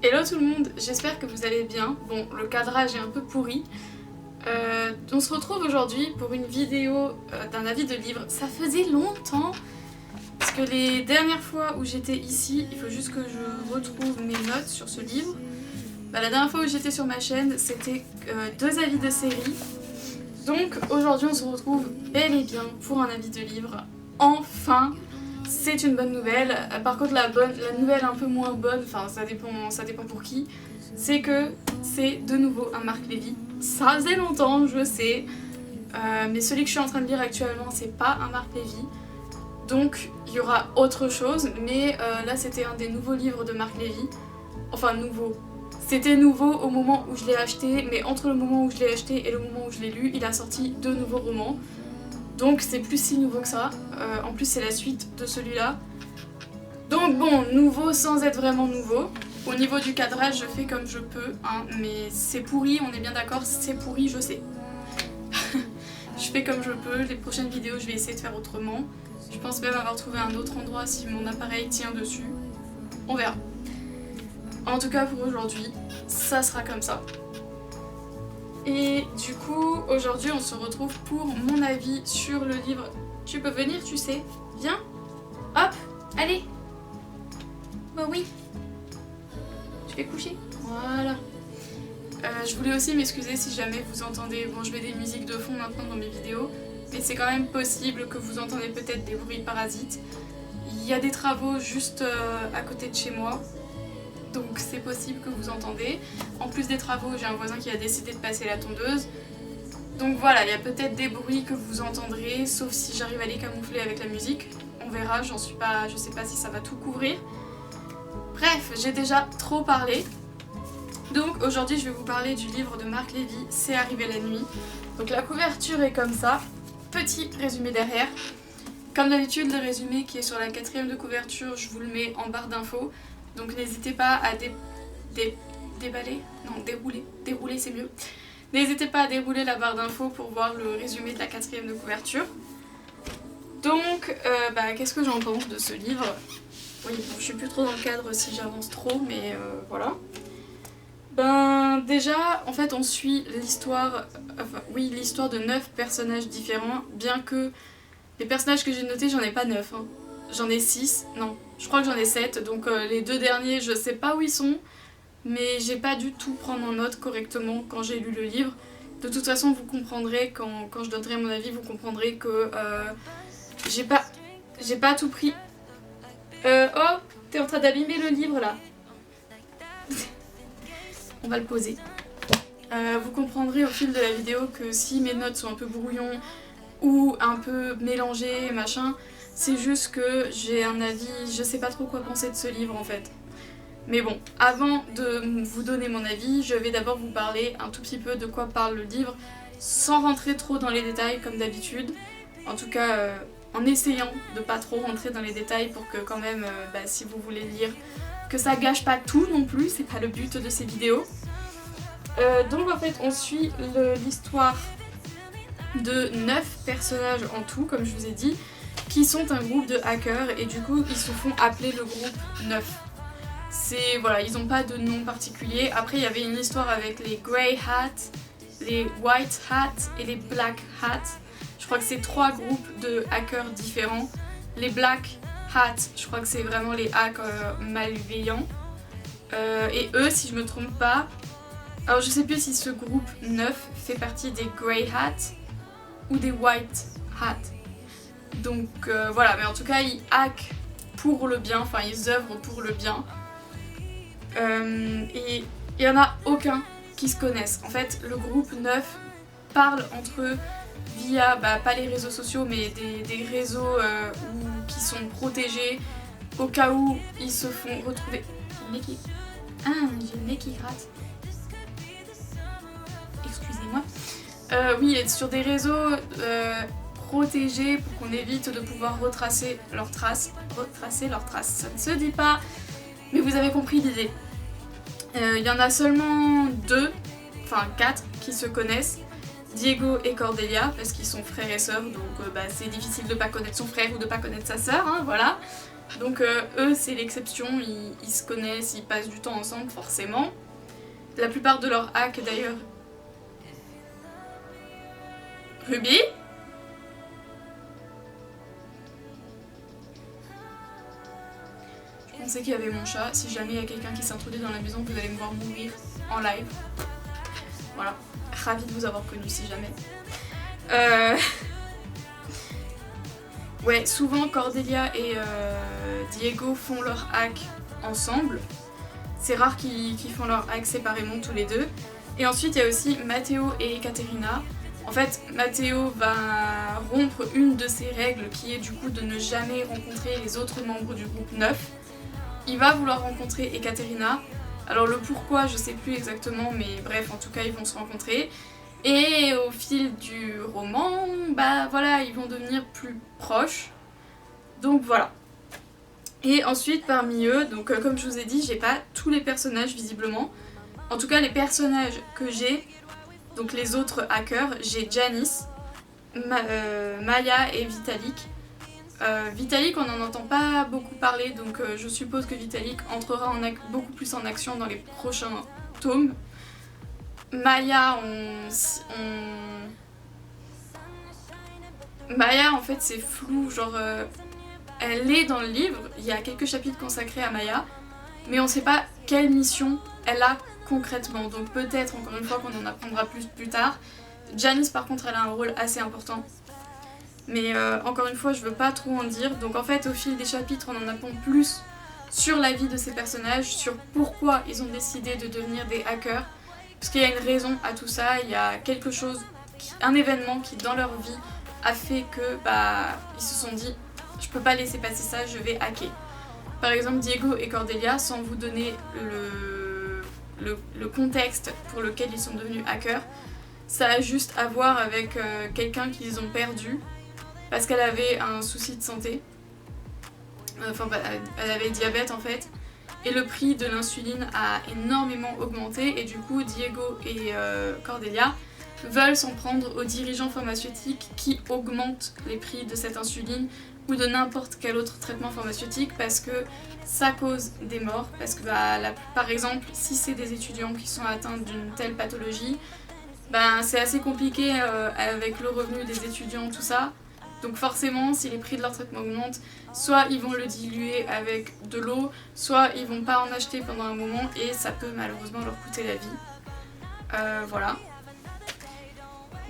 Hello tout le monde, j'espère que vous allez bien. Bon, le cadrage est un peu pourri. On se retrouve aujourd'hui pour une vidéo d'un avis de livre. Ça faisait longtemps, parce que les dernières fois où j'étais ici, il faut juste que je retrouve mes notes sur ce livre. La dernière fois où j'étais sur ma chaîne, c'était 2 avis de série. Donc aujourd'hui on se retrouve bel et bien pour un avis de livre. Enfin, c'est une bonne nouvelle. Par contre la nouvelle un peu moins bonne, enfin ça dépend pour qui, c'est que c'est de nouveau un Marc Lévy. Ça faisait longtemps, je sais, mais celui que je suis en train de lire actuellement c'est pas un Marc Lévy. Donc il y aura autre chose, mais là c'était un des nouveaux livres de Marc Lévy. Enfin nouveau. C'était nouveau au moment où je l'ai acheté, mais entre le moment où je l'ai acheté et le moment où je l'ai lu, il a sorti 2 nouveaux romans. Donc c'est plus si nouveau que ça. En plus c'est la suite de celui-là. Donc bon, nouveau sans être vraiment nouveau. Au niveau du cadrage, je fais comme je peux, hein, mais c'est pourri, on est bien d'accord, c'est pourri, je sais. Je fais comme je peux, les prochaines vidéos je vais essayer de faire autrement. Je pense même avoir trouvé un autre endroit si mon appareil tient dessus. On verra. En tout cas pour aujourd'hui, ça sera comme ça. Et du coup, aujourd'hui on se retrouve pour mon avis sur le livre. Tu peux venir, tu sais. Viens. Hop, allez. Bah oui. Je vais coucher. Voilà. Je voulais aussi m'excuser si jamais vous entendez... Bon, je mets des musiques de fond maintenant dans mes vidéos, mais c'est quand même possible que vous entendez peut-être des bruits parasites. Il y a des travaux juste à côté de chez moi. Donc c'est possible que vous entendez. En plus des travaux, j'ai un voisin qui a décidé de passer la tondeuse. Donc voilà, il y a peut-être des bruits que vous entendrez, sauf si j'arrive à les camoufler avec la musique. On verra, je sais pas si ça va tout couvrir. Bref, j'ai déjà trop parlé. Donc aujourd'hui, je vais vous parler du livre de Marc Lévy, C'est arrivé la nuit. Donc la couverture est comme ça. Petit résumé derrière. Comme d'habitude, le résumé qui est sur la 4e de couverture, je vous le mets en barre d'infos. Donc n'hésitez pas à dérouler c'est mieux. N'hésitez pas à dérouler la barre d'infos pour voir le résumé de la 4e de couverture. Donc, qu'est-ce que j'en pense de ce livre? Oui, bon, je suis plus trop dans le cadre si j'avance trop, mais voilà. Déjà, en fait, on suit l'histoire de 9 personnages différents, bien que les personnages que j'ai notés, j'en ai pas 9, hein. J'en ai 6, non, je crois que j'en ai 7, donc les 2 derniers, je sais pas où ils sont, mais j'ai pas dû tout prendre en note correctement quand j'ai lu le livre. De toute façon, vous comprendrez, quand je donnerai mon avis, vous comprendrez que j'ai pas tout pris. Oh, t'es en train d'abîmer le livre là. On va le poser. Vous comprendrez au fil de la vidéo que si mes notes sont un peu brouillons ou un peu mélangées, machin, c'est juste que j'ai un avis, je sais pas trop quoi penser de ce livre en fait. Mais bon, avant de vous donner mon avis, je vais d'abord vous parler un tout petit peu de quoi parle le livre, sans rentrer trop dans les détails comme d'habitude. En tout cas, en essayant de pas trop rentrer dans les détails pour que quand même, si vous voulez lire, que ça gâche pas tout non plus, c'est pas le but de ces vidéos. Donc en fait, on suit l'histoire de 9 personnages en tout, comme je vous ai dit, qui sont un groupe de hackers et du coup ils se font appeler le groupe 9. Voilà, ils n'ont pas de nom particulier. Après il y avait une histoire avec les Grey Hats, les White Hats et les Black Hats. Je crois que c'est 3 groupes de hackers différents. Les Black Hats, je crois que c'est vraiment les hackers malveillants. Et eux, si je me trompe pas, alors je sais plus si ce groupe 9 fait partie des Grey Hats ou des White Hats. Donc voilà, mais en tout cas ils hackent pour le bien, enfin ils œuvrent pour le bien. Et il n'y en a aucun qui se connaissent. En fait, le groupe 9 parle entre eux via, pas les réseaux sociaux, mais des réseaux qui sont protégés au cas où ils se font retrouver. J'ai le nez qui gratte. Excusez-moi. Oui, sur des réseaux protégés pour qu'on évite de pouvoir retracer leurs traces. Ça ne se dit pas, mais vous avez compris l'idée. Il y en a seulement 4 qui se connaissent. Diego et Cordelia, parce qu'ils sont frères et sœurs, donc c'est difficile de pas connaître son frère ou de pas connaître sa sœur, hein, voilà. Donc eux c'est l'exception, ils se connaissent, ils passent du temps ensemble forcément. La plupart de leurs hacks d'ailleurs. Ruby ? Je pensais qu'il y avait mon chat, si jamais il y a quelqu'un qui s'introduit dans la maison, vous allez me voir mourir en live. Voilà, ravie de vous avoir connu si jamais. Ouais, souvent Cordelia et Diego font leur hack ensemble. C'est rare qu'ils font leur hack séparément tous les deux. Et ensuite, il y a aussi Matteo et Ekaterina. En fait, Matteo va rompre une de ses règles qui est du coup de ne jamais rencontrer les autres membres du groupe 9. Il va vouloir rencontrer Ekaterina. Alors le pourquoi, je sais plus exactement, mais bref, en tout cas, ils vont se rencontrer. Et au fil du roman, bah voilà, ils vont devenir plus proches. Donc voilà. Et ensuite, parmi eux, donc comme je vous ai dit, j'ai pas tous les personnages visiblement. En tout cas, les personnages que j'ai, donc les autres hackers, j'ai Janice, Maya et Vitalik. Vitalik, on n'en entend pas beaucoup parler, donc je suppose que Vitalik entrera beaucoup plus en action dans les prochains tomes. Maya, Maya, en fait, c'est flou, genre... elle est dans le livre, il y a quelques chapitres consacrés à Maya, mais on sait pas quelle mission elle a concrètement, donc peut-être, encore une fois, qu'on en apprendra plus tard. Janice, par contre, elle a un rôle assez important. Mais encore une fois, je veux pas trop en dire. Donc en fait, au fil des chapitres, on en apprend plus sur la vie de ces personnages, sur pourquoi ils ont décidé de devenir des hackers. Parce qu'il y a une raison à tout ça, il y a quelque chose, un événement qui dans leur vie a fait que ils se sont dit je peux pas laisser passer ça, je vais hacker. Par exemple, Diego et Cordelia, sans vous donner le contexte pour lequel ils sont devenus hackers, ça a juste à voir avec quelqu'un qu'ils ont perdu parce qu'elle avait un souci de santé. Enfin, elle avait diabète en fait. Et le prix de l'insuline a énormément augmenté et du coup Diego et Cordelia veulent s'en prendre aux dirigeants pharmaceutiques qui augmentent les prix de cette insuline ou de n'importe quel autre traitement pharmaceutique parce que ça cause des morts, parce que par exemple si c'est des étudiants qui sont atteints d'une telle pathologie, c'est assez compliqué avec le revenu des étudiants, tout ça. Donc forcément, si les prix de leur traitement augmentent, soit ils vont le diluer avec de l'eau, soit ils vont pas en acheter pendant un moment et ça peut malheureusement leur coûter la vie. Voilà.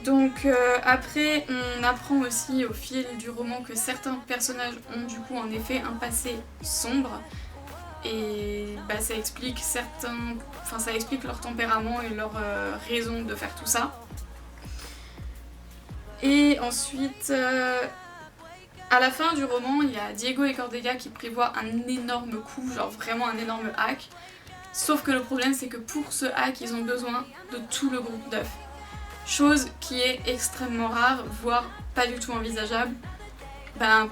Donc après, on apprend aussi au fil du roman que certains personnages ont du coup en effet un passé sombre. Et ça explique ça explique leur tempérament et leur raison de faire tout ça. Et ensuite, à la fin du roman, il y a Diego et Cordelia qui prévoient un énorme coup, genre vraiment un énorme hack. Sauf que le problème, c'est que pour ce hack, ils ont besoin de tout le groupe 9. Chose qui est extrêmement rare, voire pas du tout envisageable.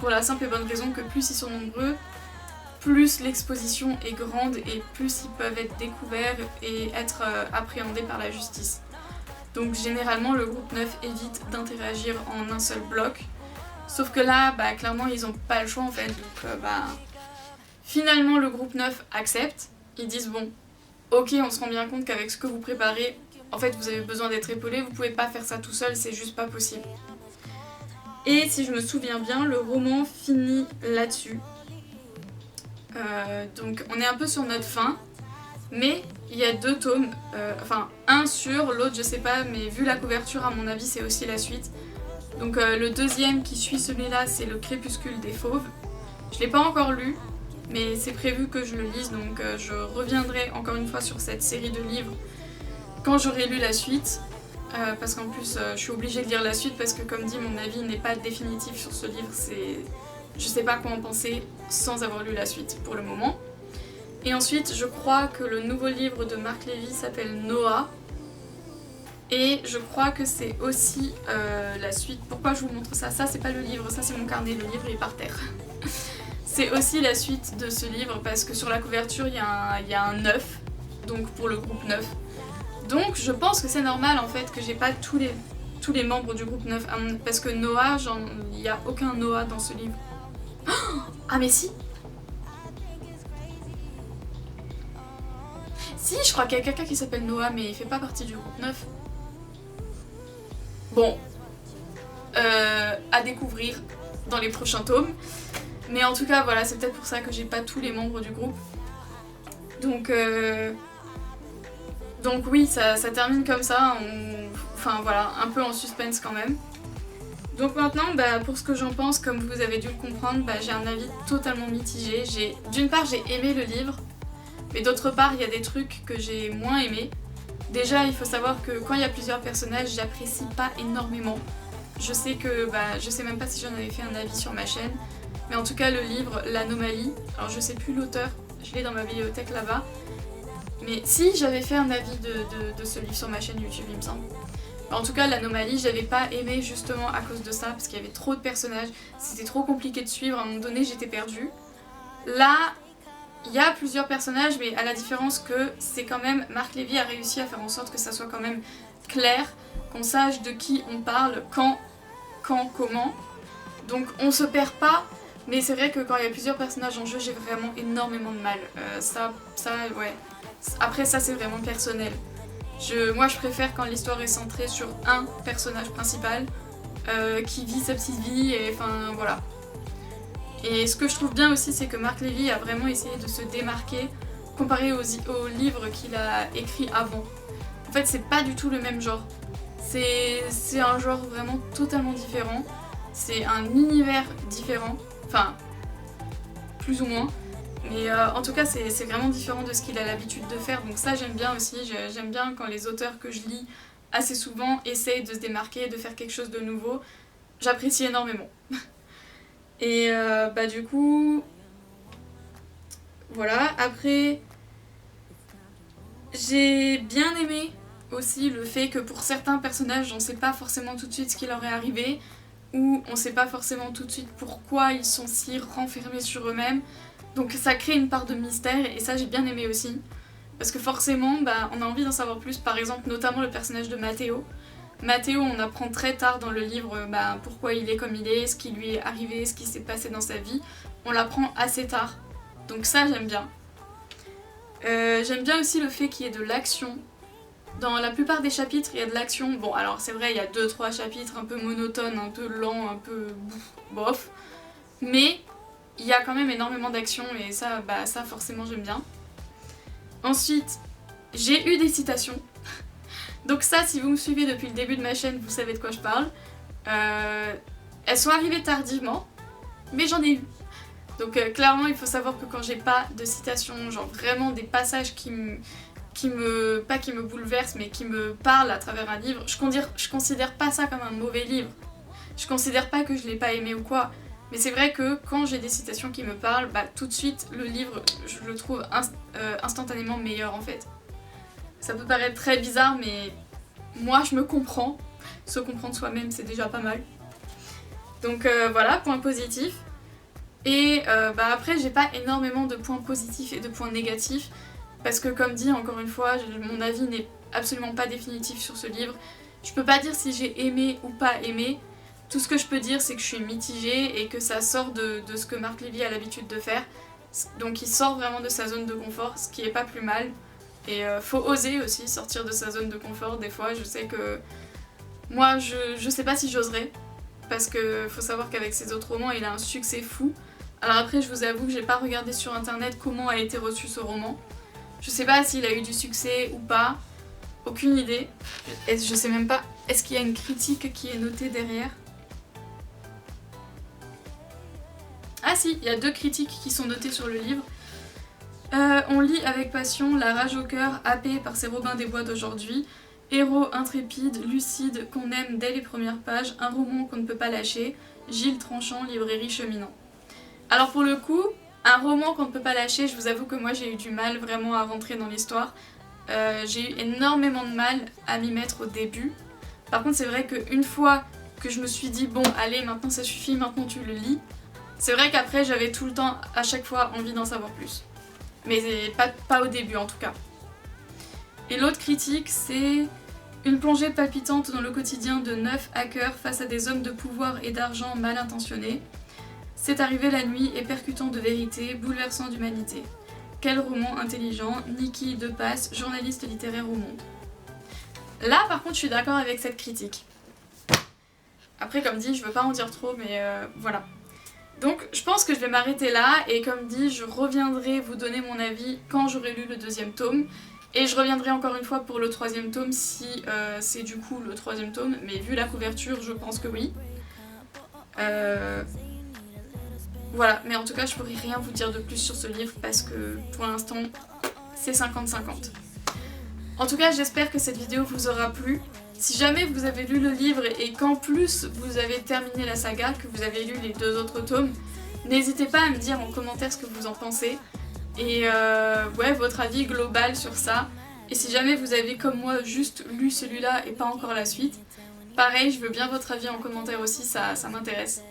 Pour la simple et bonne raison que plus ils sont nombreux, plus l'exposition est grande et plus ils peuvent être découverts et être appréhendés par la justice. Donc généralement le groupe 9 évite d'interagir en un seul bloc. Sauf que là, clairement ils ont pas le choix en fait. Donc finalement le groupe 9 accepte. Ils disent bon, ok, on se rend bien compte qu'avec ce que vous préparez, en fait vous avez besoin d'être épaulé, vous pouvez pas faire ça tout seul, c'est juste pas possible. Et si je me souviens bien, le roman finit là-dessus. Donc on est un peu sur notre fin. Mais il y a 2 tomes, un sur, l'autre je sais pas, mais vu la couverture à mon avis c'est aussi la suite. Donc le deuxième qui suit celui-là c'est le Crépuscule des Fauves. Je l'ai pas encore lu, mais c'est prévu que je le lise, donc je reviendrai encore une fois sur cette série de livres quand j'aurai lu la suite. Parce qu'en plus je suis obligée de lire la suite parce que comme dit mon avis n'est pas définitif sur ce livre, je sais pas quoi en penser sans avoir lu la suite pour le moment. Et ensuite, je crois que le nouveau livre de Marc Lévy s'appelle Noah. Et je crois que c'est aussi la suite. Pourquoi je vous montre ça? Ça, c'est pas le livre, ça c'est mon carnet, le livre est par terre. C'est aussi la suite de ce livre parce que sur la couverture, il y a un 9, donc pour le groupe 9. Donc je pense que c'est normal en fait que j'ai pas tous les membres du groupe 9. Parce que Noah, il n'y a aucun Noah dans ce livre. Ah mais si! Si, je crois qu'il y a quelqu'un qui s'appelle Noah, mais il fait pas partie du groupe 9. Bon, à découvrir dans les prochains tomes. Mais en tout cas, voilà, c'est peut-être pour ça que j'ai pas tous les membres du groupe. Donc oui, ça termine comme ça, enfin voilà, un peu en suspense quand même. Donc maintenant, pour ce que j'en pense, comme vous avez dû le comprendre, j'ai un avis totalement mitigé. D'une part, j'ai aimé le livre, mais d'autre part, il y a des trucs que j'ai moins aimés. Déjà, il faut savoir que quand il y a plusieurs personnages, j'apprécie pas énormément. Je sais que, je sais même pas si j'en avais fait un avis sur ma chaîne, mais en tout cas, le livre, L'Anomalie, alors je sais plus l'auteur, je l'ai dans ma bibliothèque là-bas, mais si, j'avais fait un avis de ce livre sur ma chaîne YouTube, il me semble. En tout cas, L'Anomalie, j'avais pas aimé justement à cause de ça, parce qu'il y avait trop de personnages, c'était trop compliqué de suivre, à un moment donné j'étais perdue. Là, il y a plusieurs personnages, mais à la différence que c'est quand même, Marc Lévy a réussi à faire en sorte que ça soit quand même clair, qu'on sache de qui on parle, quand, comment. Donc on se perd pas, mais c'est vrai que quand il y a plusieurs personnages en jeu, j'ai vraiment énormément de mal. Ouais. Après ça c'est vraiment personnel. Moi je préfère quand l'histoire est centrée sur un personnage principal qui vit sa petite vie et enfin voilà. Et ce que je trouve bien aussi c'est que Marc Lévy a vraiment essayé de se démarquer comparé aux livres qu'il a écrits avant. En fait c'est pas du tout le même genre. C'est un genre vraiment totalement différent. C'est un univers différent. Enfin, plus ou moins. Mais en tout cas, c'est vraiment différent de ce qu'il a l'habitude de faire. Donc ça, j'aime bien aussi. J'aime bien quand les auteurs que je lis assez souvent essayent de se démarquer, de faire quelque chose de nouveau. J'apprécie énormément. Et du coup... Voilà. Après, j'ai bien aimé aussi le fait que pour certains personnages, on sait pas forcément tout de suite ce qui leur est arrivé. Ou on sait pas forcément tout de suite pourquoi ils sont si renfermés sur eux-mêmes. Donc ça crée une part de mystère et ça j'ai bien aimé aussi. Parce que forcément on a envie d'en savoir plus, par exemple notamment le personnage de Matteo. Matteo, on apprend très tard dans le livre pourquoi il est comme il est, ce qui lui est arrivé, ce qui s'est passé dans sa vie. On l'apprend assez tard. Donc ça j'aime bien. J'aime bien aussi le fait qu'il y ait de l'action. Dans la plupart des chapitres, il y a de l'action. Bon, alors c'est vrai, il y a 2-3 chapitres un peu monotones, un peu lents, un peu bof. Mais il y a quand même énormément d'action et ça, ça forcément j'aime bien. Ensuite, j'ai eu des citations. Donc ça, si vous me suivez depuis le début de ma chaîne, vous savez de quoi je parle. Elles sont arrivées tardivement, mais j'en ai eu. Donc clairement, il faut savoir que quand j'ai pas de citations, genre vraiment des passages qui me bouleversent, mais qui me parlent à travers un livre, je considère pas ça comme un mauvais livre. Je considère pas que je l'ai pas aimé ou quoi. Mais c'est vrai que quand j'ai des citations qui me parlent, tout de suite, le livre, je le trouve instantanément meilleur en fait. Ça peut paraître très bizarre, mais moi je me comprends. Se comprendre soi-même, c'est déjà pas mal. Donc voilà, point positif. Et après, j'ai pas énormément de points positifs et de points négatifs. Parce que comme dit, encore une fois, mon avis n'est absolument pas définitif sur ce livre. Je peux pas dire si j'ai aimé ou pas aimé. Tout ce que je peux dire, c'est que je suis mitigée et que ça sort de ce que Marc Lévy a l'habitude de faire. Donc il sort vraiment de sa zone de confort, ce qui est pas plus mal. Et faut oser aussi sortir de sa zone de confort. Des fois, je sais que... Moi, je sais pas si j'oserais. Parce que faut savoir qu'avec ses autres romans, il a un succès fou. Alors après, je vous avoue que j'ai pas regardé sur internet comment a été reçu ce roman. Je sais pas s'il a eu du succès ou pas. Aucune idée. Et je sais même pas, est-ce qu'il y a une critique qui est notée derrière ? Ah si, il y a 2 critiques qui sont notées sur le livre. On lit avec passion La rage au cœur, happé par ces Robins des Bois d'aujourd'hui. Héros intrépide, lucide, qu'on aime dès les premières pages, un roman qu'on ne peut pas lâcher. Gilles Tranchant, librairie Cheminant. Alors pour le coup, un roman qu'on ne peut pas lâcher, je vous avoue que moi j'ai eu du mal vraiment à rentrer dans l'histoire. J'ai eu énormément de mal à m'y mettre au début. Par contre c'est vrai qu'une fois que je me suis dit bon allez maintenant ça suffit, maintenant tu le lis, c'est vrai qu'après j'avais tout le temps à chaque fois envie d'en savoir plus. Mais pas au début en tout cas. Et l'autre critique c'est une plongée palpitante dans le quotidien de 9 hackers face à des hommes de pouvoir et d'argent mal intentionnés. C'est arrivé la nuit et percutant de vérité, bouleversant d'humanité. quel roman intelligent, Niki Depasse, journaliste littéraire au Monde. Là par contre je suis d'accord avec cette critique. Après comme dit je veux pas en dire trop mais voilà. Donc je pense que je vais m'arrêter là et comme dit je reviendrai vous donner mon avis quand j'aurai lu le 2e tome. Et je reviendrai encore une fois pour le 3e tome si c'est du coup le 3e tome, mais vu la couverture je pense que oui. Voilà, mais en tout cas je pourrais rien vous dire de plus sur ce livre parce que pour l'instant c'est 50-50. En tout cas j'espère que cette vidéo vous aura plu. Si jamais vous avez lu le livre et qu'en plus vous avez terminé la saga, que vous avez lu les 2 autres tomes, n'hésitez pas à me dire en commentaire ce que vous en pensez. Et ouais, votre avis global sur ça. Et si jamais vous avez comme moi juste lu celui-là et pas encore la suite, pareil, je veux bien votre avis en commentaire aussi, ça m'intéresse.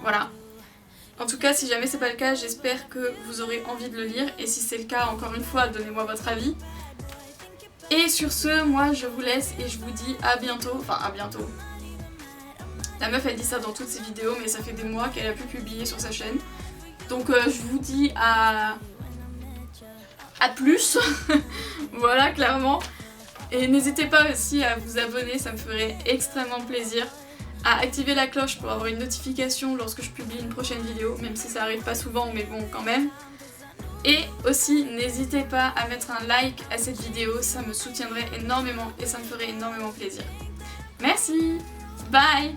Voilà. En tout cas, si jamais c'est pas le cas, j'espère que vous aurez envie de le lire. Et si c'est le cas, encore une fois, donnez-moi votre avis. Et sur ce, moi je vous laisse et je vous dis à bientôt. Enfin, à bientôt. La meuf elle dit ça dans toutes ses vidéos, mais ça fait des mois qu'elle a pu publier sur sa chaîne. Donc je vous dis à plus. Voilà, clairement. Et n'hésitez pas aussi à vous abonner, ça me ferait extrêmement plaisir. À activer la cloche pour avoir une notification lorsque je publie une prochaine vidéo, même si ça arrive pas souvent, mais bon, quand même. Et aussi, n'hésitez pas à mettre un like à cette vidéo, ça me soutiendrait énormément et ça me ferait énormément plaisir. Merci, bye!